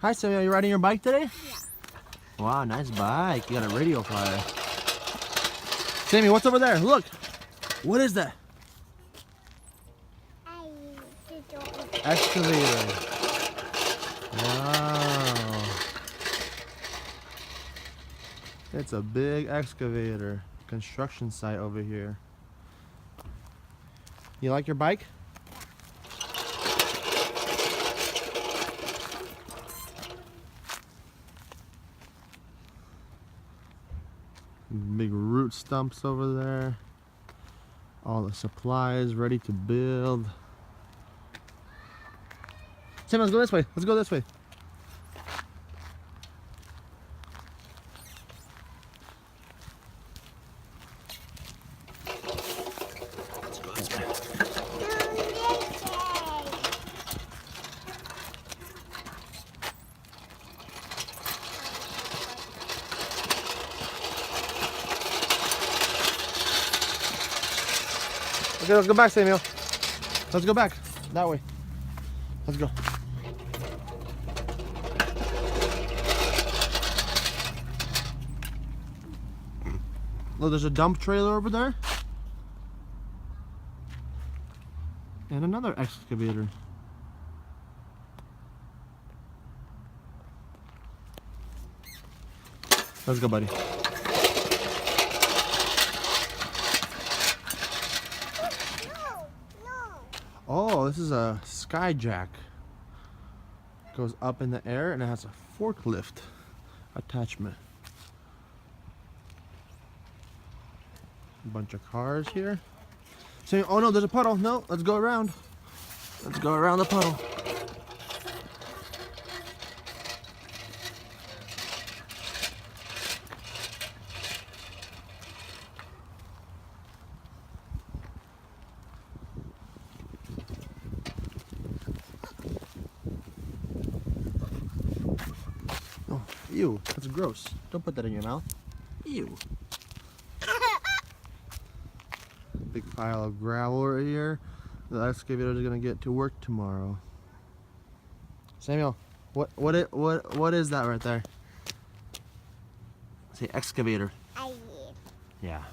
Hi, Samuel. You riding your bike today? Yeah. Wow, nice bike. You got a radio flyer. Sammy, what's over there? Look. What is that? Excavator. Wow. It's a big excavator. Construction site over here. You like your bike? Big root stumps over there. All the supplies ready to build. Tim, let's go this way. Let's go this way. Let's go this way. Okay, let's go back, Samuel. Let's go back. That way. Let's go. Look, there's a dump trailer over there. And another excavator. Let's go, buddy. Oh, this is a skyjack. Goes up in the air and it has a forklift attachment. A bunch of cars here. So, oh no, there's a puddle. No, let's go around. Let's go around the puddle. Oh, ew, that's gross. Don't put that in your mouth. Ew. Big pile of gravel right here. The excavator is gonna get to work tomorrow. Samuel, what is that right there? Say excavator. I Yeah.